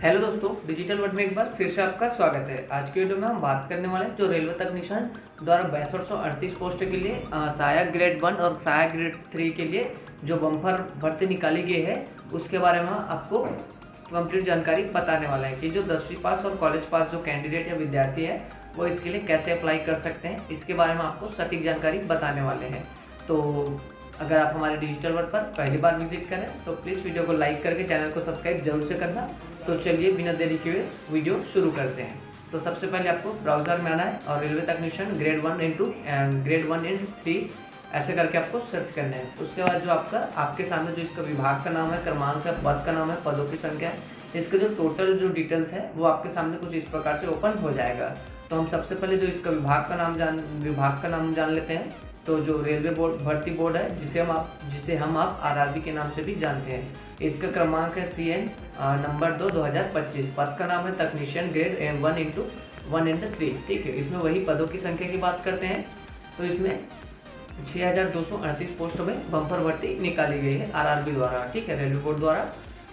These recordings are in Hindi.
हेलो दोस्तों, डिजिटल वर्ल्ड में एक बार फिर से आपका स्वागत है। आज की वीडियो में हम बात करने वाले हैं जो रेलवे तकनीशियन द्वारा 6238 पोस्ट के लिए सहायक ग्रेड 1 और सहायक ग्रेड 3 के लिए जो बम्पर भर्ती निकाली गई है उसके बारे में आपको कंप्लीट जानकारी बताने वाला है कि जो 10वीं पास और कॉलेज पास जो कैंडिडेट या विद्यार्थी है वो इसके लिए कैसे अप्लाई कर सकते हैं, इसके बारे में आपको सटीक जानकारी बताने वाले हैं। तो अगर आप हमारे डिजिटल वर्ल्ड पर पहली बार विजिट करें तो प्लीज़ वीडियो को लाइक करके चैनल को सब्सक्राइब जरूर से करना। तो चलिए बिना देरी के हुए वीडियो शुरू करते हैं। तो सबसे पहले आपको ब्राउज़र में आना है और रेलवे तकनीशियन ग्रेड 1 एंड 3 ऐसे करके आपको सर्च करना है। उसके बाद जो आपके सामने जो इसका विभाग का नाम है, क्रमांक है, पद का नाम है, पदों की संख्या है, इसका जो टोटल जो डिटेल्स है वो आपके सामने कुछ इस प्रकार से ओपन हो जाएगा। तो हम सबसे पहले जो इसका विभाग का नाम जान लेते हैं। तो जो रेलवे बोर्ड भर्ती बोर्ड है जिसे हम आप आरआरबी के नाम से भी जानते हैं, इसका क्रमांक है CN नंबर 2 2025। पद का नाम है तकनीशियन ग्रेड 1 एंड 3। ठीक है, इसमें वही पदों की संख्या की बात करते हैं। तो इसमें 6238 पोस्टों में बम्पर भर्ती निकाली गई है आरआरबी द्वारा। ठीक है, रेलवे बोर्ड द्वारा।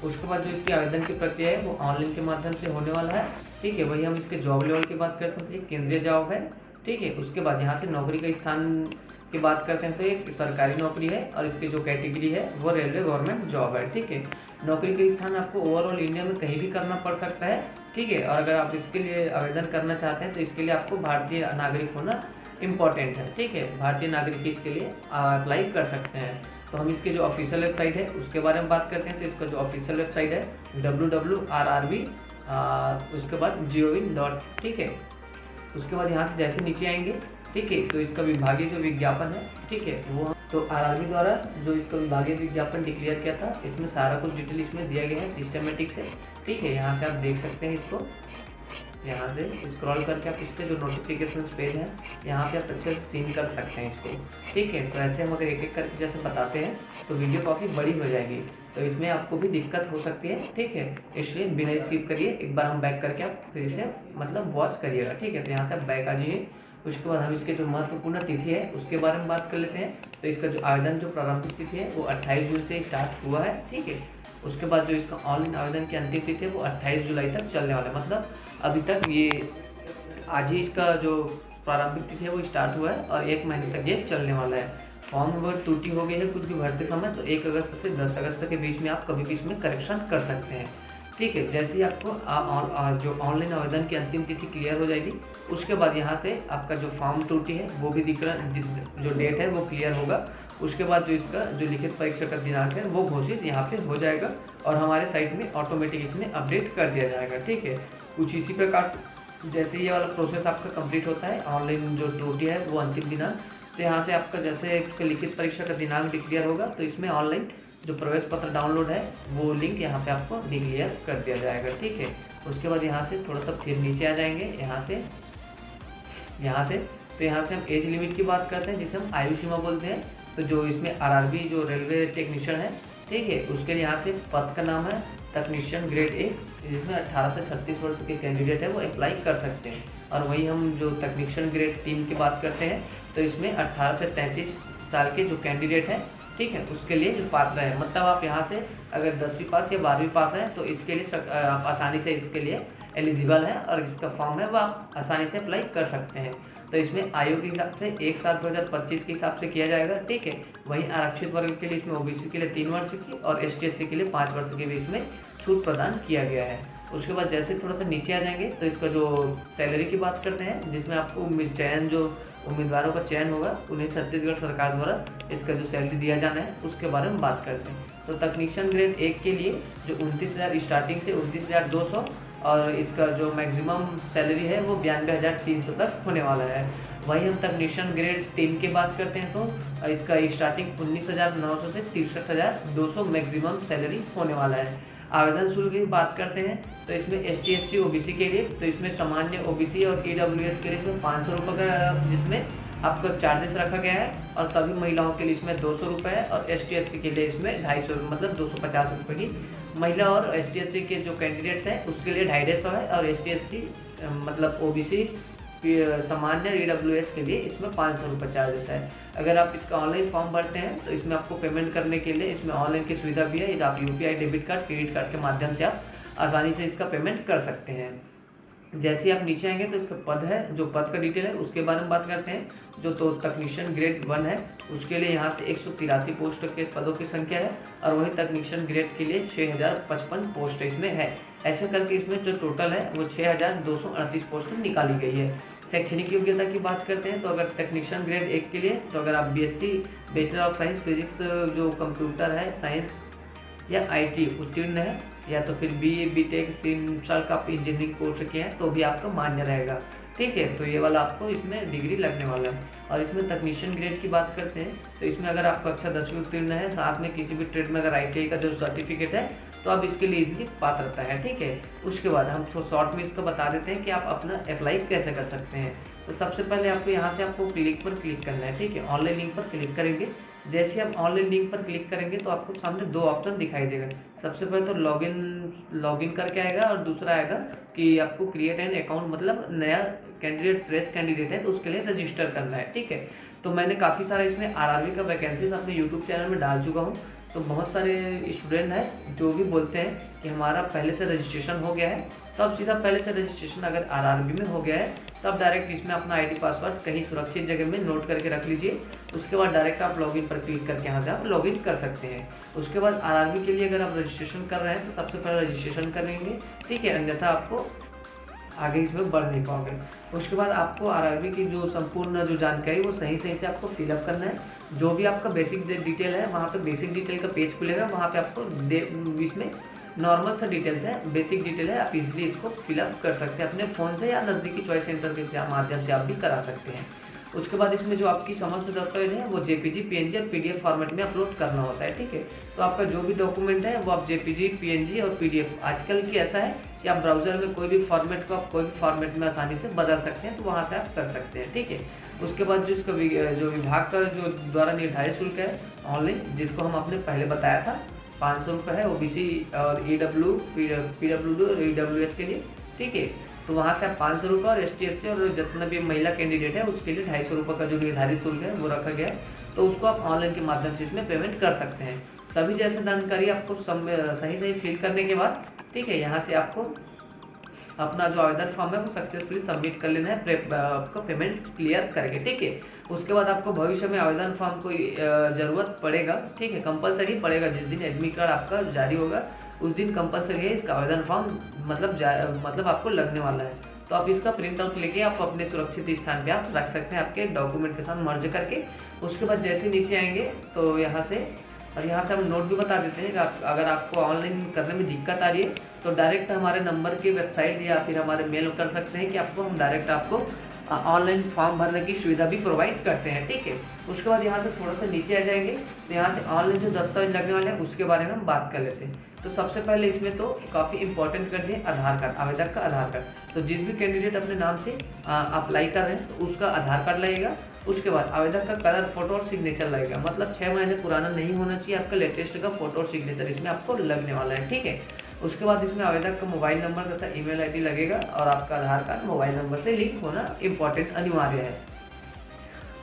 उसके बाद जो इसकी आवेदन की प्रक्रिया है वो ऑनलाइन के माध्यम से होने वाला है। ठीक है, वही हम इसके जॉब लेवल की बात करते हैं तो ये केंद्रीय जॉब है। ठीक है, उसके बाद यहाँ से नौकरी का स्थान की बात करते हैं तो एक सरकारी नौकरी है और इसकी जो कैटेगरी है वो रेलवे गवर्नमेंट जॉब है। ठीक है, नौकरी का स्थान आपको ओवरऑल इंडिया में कहीं भी करना पड़ सकता है। ठीक है, और अगर आप इसके लिए आवेदन करना चाहते हैं तो इसके लिए आपको भारतीय नागरिक होना इम्पॉर्टेंट है। ठीक है, भारतीय नागरिक इसके लिए अप्लाई कर सकते हैं। तो हम इसके जो ऑफिशियल वेबसाइट है उसके बारे में बात करते हैं। तो इसका जो ऑफिशियल वेबसाइट है www.rrb उसके बाद gov. ठीक है, उसके बाद यहाँ से जैसे नीचे आएंगे, ठीक है, तो इसका विभागीय जो विज्ञापन है, ठीक है, वो तो आरआरबी द्वारा जो इसका विभागीय विज्ञापन डिक्लेयर किया था, इसमें सारा कुछ डिटेल इसमें दिया गया है सिस्टमेटिक से। ठीक है, यहाँ से आप देख सकते हैं इसको, यहाँ से स्क्रॉल करके आप इसके जो नोटिफिकेशन पेज है यहाँ पे आप अच्छे से सीन कर सकते हैं इसको। ठीक है, तो ऐसे हम अगर एक एक करके जैसे बताते हैं तो वीडियो काफ़ी बड़ी हो जाएगी, तो इसमें आपको भी दिक्कत हो सकती है। ठीक है, इसलिए बिना स्किप करिए एक बार हम बैक करके आप फिर से वॉच करिएगा। ठीक है, तो यहाँ से आप बैक आ जाइए। उसके बाद हम इसके जो महत्वपूर्ण तिथि है उसके बारे में बात कर लेते हैं। तो इसका जो आवेदन जो प्रारंभिक तिथि है वो 28 जून से स्टार्ट हुआ है। ठीक है, उसके बाद जो इसका ऑनलाइन आवेदन की अंतिम तिथि है वो 28 जुलाई तक चलने वाला है। मतलब अभी तक ये आज ही इसका जो प्रारंभिक तिथि है वो स्टार्ट हुआ है और 1 महीने तक ये चलने वाला है। फॉर्म अगर त्रुटि हो गई है कुछ भी भरते समय तो 1 अगस्त से 10 अगस्त के बीच में आप कभी भी इसमें करेक्शन कर सकते हैं। ठीक है, जैसे ही आपको जो ऑनलाइन आवेदन की अंतिम तिथि क्लियर हो जाएगी उसके बाद यहाँ से आपका जो फॉर्म त्रुटि है वो भी जो डेट है वो क्लियर होगा। उसके बाद जो इसका जो लिखित परीक्षा का दिनांक है वो घोषित यहाँ पे हो जाएगा और हमारे साइट में ऑटोमेटिक इसमें अपडेट कर दिया जाएगा। ठीक है, कुछ इसी प्रकार से जैसे ये वाला प्रोसेस आपका कंप्लीट होता है, ऑनलाइन जो त्रुटि है वो अंतिम दिनांक, तो यहाँ से आपका जैसे लिखित परीक्षा का दिनांक डिक्लेयर होगा तो इसमें ऑनलाइन जो प्रवेश पत्र डाउनलोड है वो लिंक यहाँ पे आपको डिक्लेयर कर दिया जाएगा। ठीक है, उसके बाद यहाँ से थोड़ा सा फिर नीचे आ जाएंगे। यहाँ से तो यहाँ से हम एज लिमिट की बात करते हैं जिसे हम आयु सीमा बोलते हैं। तो जो इसमें आरआरबी जो रेलवे टेक्नीशियन है, ठीक है, उसके लिए यहाँ से पद का नाम है तकनीशियन ग्रेड 1, जिसमें 18 से 36 वर्ष के कैंडिडेट है वो अप्लाई कर सकते हैं। और वही हम जो तकनीशियन ग्रेड 3 की बात करते हैं तो इसमें 18 से 33 साल के जो कैंडिडेट हैं, ठीक है, उसके लिए जो पात्र है, मतलब आप यहाँ से अगर 10वीं पास या 12वीं पास है तो इसके लिए आप आसानी से इसके लिए एलिजिबल है और इसका फॉर्म है वो आप आसानी से अप्लाई कर सकते हैं। तो इसमें आयु के हिसाब से 1/7/2025 के हिसाब से किया जाएगा। ठीक है, वहीं आरक्षित वर्ग के लिए इसमें ओबीसी के लिए 3 वर्ष की और ST/SC के लिए 5 वर्ष के बीच में छूट प्रदान किया गया है। उसके बाद जैसे थोड़ा सा नीचे आ जाएंगे तो इसका जो सैलरी की बात करते हैं जिसमें आपको जो उम्मीदवारों का चयन होगा उन्हें छत्तीसगढ़ सरकार द्वारा इसका जो सैलरी दिया जाना है उसके बारे में बात करते हैं। तो तकनीशियन ग्रेड 1 के लिए जो 29,000 स्टार्टिंग से 29,200 और इसका जो मैक्सिमम सैलरी है वो 92,300 तक होने वाला है। वहीं हम तकनीशियन ग्रेड 3 की बात करते हैं तो इसका स्टार्टिंग 19,900 से 63,200 मैक्सिमम सैलरी होने वाला है। आवेदन शुल्क की बात करते हैं तो इसमें ST/SC OBC के लिए तो इसमें सामान्य OBC और EWS के लिए इसमें 500 रुपये का जिसमें आपका चार्जेस रखा गया है और सभी महिलाओं के लिए इसमें 200 रुपये है और ST/SC के लिए इसमें 250 मतलब 250 रुपये की। महिला और ST/SC के जो कैंडिडेट्स हैं उसके लिए 250 है और ST/SC मतलब OBC सामान्य EWS के लिए इसमें 500 रुपये चार्जेस है। अगर आप इसका ऑनलाइन फॉर्म भरते हैं तो इसमें आपको पेमेंट करने के लिए इसमें ऑनलाइन की सुविधा भी है। आप UPI debit card credit card के माध्यम से आप आसानी से इसका पेमेंट कर सकते हैं। जैसे ही आप नीचे आएंगे तो इसका पद है, जो पद का डिटेल है उसके बारे में बात करते हैं। जो तो तकनीशियन ग्रेड 1 है उसके लिए यहाँ से 183 पोस्ट के पदों की संख्या है, और वही तकनीशियन ग्रेड के लिए 6055 पोस्ट इसमें है। ऐसे करके इसमें जो टोटल है वो 6238 पोस्ट निकाली गई है। शैक्षणिक योग्यता की बात करते हैं तो अगर टेक्नीशियन ग्रेड 1 के लिए तो अगर आप BSc bachelor of science physics जो कंप्यूटर है साइंस या IT उत्तीर्ण है, या तो फिर BA BTech 3 साल का आप इंजीनियरिंग कोर्स किए हैं तो भी आपका मान्य रहेगा। ठीक है, तो ये वाला आपको इसमें डिग्री लगने वाला है। और इसमें तकनीशियन ग्रेड की बात करते हैं तो इसमें अगर आपका कक्षा 10वीं उत्तीर्ण है, साथ में किसी भी ट्रेड में अगर ITI का जो सर्टिफिकेट है तो आप इसके लिए इजीली पात्रता है। ठीक है, उसके बाद हम शॉर्ट में इसका बता देते हैं कि आप अपना अप्लाई कैसे कर सकते हैं। तो सबसे पहले आपको यहाँ से आपको लिंक पर क्लिक करना है। ठीक है, ऑनलाइन लिंक पर क्लिक करेंगे। जैसे आप ऑनलाइन लिंक पर क्लिक करेंगे तो आपको सामने 2 ऑप्शन दिखाई देगा। सबसे पहले तो लॉगिन करके आएगा, और दूसरा आएगा कि आपको क्रिएट एन अकाउंट, मतलब नया कैंडिडेट, फ्रेश कैंडिडेट है तो उसके लिए रजिस्टर करना है। ठीक है, तो मैंने काफ़ी सारा इसमें RRB का वैकेंसीज अपने यूट्यूब चैनल में डाल चुका हूँ। तो बहुत सारे स्टूडेंट हैं जो भी बोलते हैं कि हमारा पहले से रजिस्ट्रेशन हो गया है, तो अब सीधा पहले से रजिस्ट्रेशन अगर RRB में हो गया है तो आप डायरेक्ट इसमें अपना ID पासवर्ड कहीं सुरक्षित जगह में नोट करके रख लीजिए। उसके बाद डायरेक्ट आप लॉगिन पर क्लिक करके यहाँ से आप लॉगिन कर सकते हैं। उसके बाद RRB के लिए अगर आप रजिस्ट्रेशन कर रहे हैं तो सबसे पहले रजिस्ट्रेशन कर लेंगे। ठीक है, अन्यथा आपको आगे इसमें बढ़ नहीं पाओगे। उसके बाद आपको RRB की जो संपूर्ण जो जानकारी वो सही से आपको फिलअप करना है। जो भी आपका बेसिक डिटेल है वहाँ पे बेसिक डिटेल का पेज खुलेगा, वहाँ पे आपको इसमें नॉर्मल सा डिटेल्स है, बेसिक डिटेल है, आप इजीली इसको फिलअप कर सकते हैं अपने फ़ोन से या नज़दीकी चॉइस सेंटर के माध्यम से आप भी करा सकते हैं। उसके बाद इसमें जो आपकी समस्त दस्तावेज है वो JPG PNG और PDF फॉर्मेट में अपलोड करना होता है। ठीक है, तो आपका जो भी डॉक्यूमेंट है वो आप JPG PNG और PDF, आजकल की ऐसा है कि आप ब्राउजर में कोई भी फॉर्मेट को आप कोई भी फॉर्मेट में आसानी से बदल सकते हैं, तो वहाँ से आप कर सकते हैं। ठीक है, उसके बाद जो इसका जो विभाग का जो द्वारा निर्धारित शुल्क है ऑनलाइन, जिसको हम आपने पहले बताया था 500 रुपये है OBC और PWD और EWS के लिए। ठीक है, तो वहाँ से आप 500 रुपये और ST SC और जितना भी महिला कैंडिडेट है उसके लिए 250 रुपये का जो निर्धारित शुल्क है वो रखा गया है, तो उसको आप ऑनलाइन के माध्यम से इसमें पेमेंट कर सकते हैं। सभी जैसे जानकारी आपको सही फिल करने के बाद, ठीक है, यहाँ से आपको अपना जो आवेदन फॉर्म है वो सक्सेसफुली सबमिट कर लेना है आपको पेमेंट क्लियर करके। ठीक है, उसके बाद आपको भविष्य में आवेदन फॉर्म को ज़रूरत पड़ेगा। ठीक है, कंपलसरी पड़ेगा, जिस दिन एडमिट कार्ड आपका जारी होगा उस दिन कंपलसरी है इसका आवेदन फॉर्म, मतलब आपको लगने वाला है। तो आप इसका प्रिंट आउट लेके आप अपने सुरक्षित स्थान पे आप रख सकते हैं आपके डॉक्यूमेंट के साथ मर्ज करके। उसके बाद जैसे नीचे आएंगे तो यहाँ से हम नोट भी बता देते हैं कि अगर आपको ऑनलाइन करने में दिक्कत आ रही है तो डायरेक्ट हमारे नंबर की वेबसाइट या फिर हमारे मेल कर सकते हैं कि हम डायरेक्ट आपको ऑनलाइन फॉर्म भरने की सुविधा भी प्रोवाइड करते हैं। ठीक है, उसके बाद यहाँ से थोड़ा सा नीचे आ जाएंगे तो यहाँ से ऑनलाइन जो दस्तावेज लगने वाले हैं उसके बारे में हम बात कर लेते हैं। तो सबसे पहले इसमें तो काफ़ी इंपॉर्टेंट कर दिए आधार कार्ड, आवेदक का आधार कार्ड। तो जिस भी कैंडिडेट अपने नाम से अप्लाई कर रहे हैं तो उसका आधार कार्ड लगेगा। उसके बाद आवेदक का कलर, फोटो और सिग्नेचर लगेगा, मतलब 6 महीने पुराना नहीं होना चाहिए आपका, लेटेस्ट का फोटो और सिग्नेचर इसमें आपको लगने वाला है। ठीक है, उसके बाद इसमें आवेदक का मोबाइल नंबर तथा ईमेल ID लगेगा, और आपका आधार कार्ड मोबाइल नंबर से लिंक होना इम्पॉर्टेंट अनिवार्य है।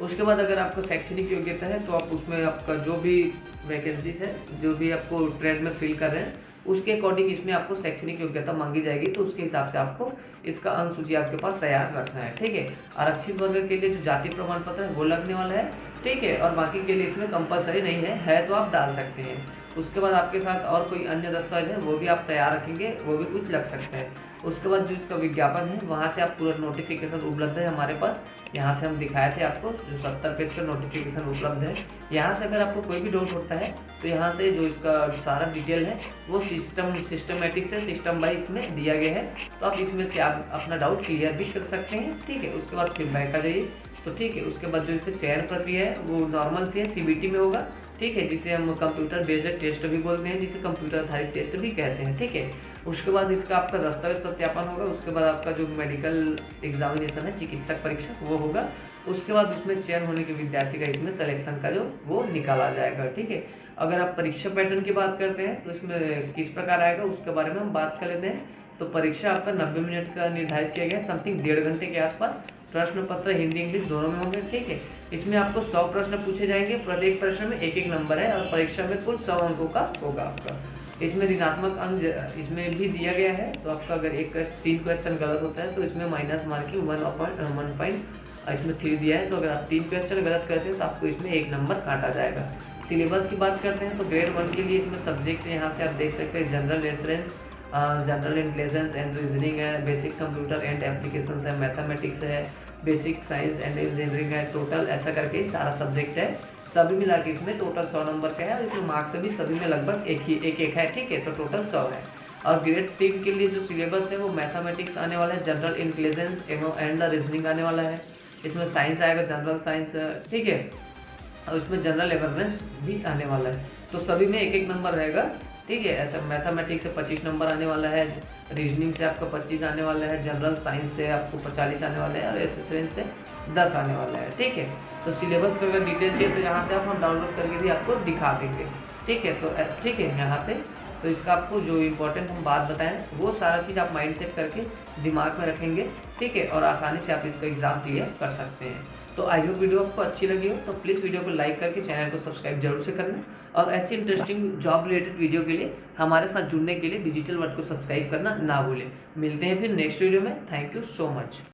उसके बाद अगर आपको शैक्षणिक योग्यता है तो आप उसमें आपका जो भी वैकेंसीज है, जो भी आपको ट्रेड में फिल कर रहे हैं उसके अकॉर्डिंग इसमें आपको शैक्षणिक योग्यता मांगी जाएगी, तो उसके हिसाब से आपको इसका अनुसूची आपके पास तैयार रखना है। ठीक है, आरक्षित वर्ग के लिए जो जाति प्रमाण पत्र है वो लगने वाला है। ठीक है, और बाकी के लिए इसमें कंपलसरी नहीं है तो आप डाल सकते हैं। उसके बाद आपके साथ और कोई अन्य दस्तावेज है वो भी आप तैयार रखेंगे, वो भी कुछ लग सकता है। उसके बाद जो इसका विज्ञापन है वहाँ से आप पूरा नोटिफिकेशन उपलब्ध है हमारे पास, यहाँ से हम दिखाए थे आपको जो 70 पेज का नोटिफिकेशन उपलब्ध है। यहाँ से अगर आपको कोई भी डाउट होता है तो यहाँ से जो इसका सारा डिटेल है वो सिस्टमेटिक से सिस्टम वाइज इसमें दिया गया है, तो आप इसमें से आप अपना डाउट क्लियर भी कर सकते हैं। ठीक है, उसके बाद फिर बैक आ जाइए। तो ठीक है, उसके बाद जो इसमें चयन प्रक्रिया है वो नॉर्मल से है, CBT में होगा। ठीक है, जिसे हम कंप्यूटर बेस्ड टेस्ट भी बोलते हैं, जिसे कंप्यूटर आधारित टेस्ट भी कहते हैं। ठीक है, उसके बाद इसका आपका दस्तावेज सत्यापन होगा। उसके बाद आपका जो मेडिकल एग्जामिनेशन है, चिकित्सक परीक्षा, वो होगा। उसके बाद उसमें चयन होने के विद्यार्थी का इसमें सिलेक्शन का जो वो निकाला जाएगा। ठीक है, अगर आप परीक्षा पैटर्न की बात करते हैं तो इसमें किस प्रकार आएगा उसके बारे में हम बात कर लेते हैं। तो परीक्षा आपका 90 मिनट का निर्धारित किया गया, समथिंग 1.5 घंटे के आसपास। प्रश्न पत्र हिंदी इंग्लिश दोनों में होंगे। ठीक है, इसमें आपको 100 प्रश्न पूछे जाएंगे, प्रत्येक प्रश्न में 1-1 नंबर है, और परीक्षा में कुल 100 अंकों का होगा आपका। इसमें ऋणात्मक अंक इसमें भी दिया गया है। तो आपका अगर 3 क्वेश्चन गलत होता है तो इसमें माइनस मार्किंग 1 पॉइंट इसमें 3 दिया है। तो अगर आप 3 क्वेश्चन गलत करते हैं तो आपको इसमें 1 नंबर काटा जाएगा। सिलेबस की बात करते हैं तो ग्रेड 1 के लिए इसमें सब्जेक्ट यहाँ से आप देख सकते हैं general reference, general intelligence and reasoning है, बेसिक कंप्यूटर एंड एप्लीकेशंस है, मैथमेटिक्स है, बेसिक साइंस एंड इंजीनियरिंग है, टोटल ऐसा करके सारा सब्जेक्ट है। सभी मिला के इसमें टोटल 100 नंबर का है और इसमें मार्क्स भी सभी में लगभग एक है, ठीक है। तो टोटल 100 है। और ग्रेड 3 के लिए जो सिलेबस है वो मैथमेटिक्स आने वाला है, जनरल इंटेलिजेंस एंड रीजनिंग आने वाला है, इसमें साइंस आएगा, जनरल साइंस, ठीक है, और उसमें जनरल अवेयरनेस भी आने वाला है। तो सभी में 1 नंबर रहेगा, ठीक है। ऐसा मैथमेटिक्स से 25 नंबर आने वाला है, रीजनिंग से आपका 25 आने वाला है, जनरल साइंस से आपको 40 आने वाला है और एसेसमेंट से 10 आने वाला है, ठीक है। तो सिलेबस का अगर डिटेल चाहिए तो यहाँ से आप हम डाउनलोड करके भी आपको दिखा देंगे, ठीक है। तो ठीक है, यहाँ से तो इसका आपको जो इम्पोर्टेंट हम बात बताएं वो सारा चीज़ आप माइंड सेट करके दिमाग में रखेंगे, ठीक है, और आसानी से आप इसका एग्ज़ाम क्लियर कर सकते हैं। तो आई होप वीडियो आपको अच्छी लगी हो तो प्लीज़ वीडियो को लाइक करके चैनल को सब्सक्राइब जरूर से करना और ऐसी इंटरेस्टिंग जॉब रिलेटेड वीडियो के लिए हमारे साथ जुड़ने के लिए डिजिटल वर्ड को सब्सक्राइब करना ना भूलें। मिलते हैं फिर नेक्स्ट वीडियो में। Thank you so much.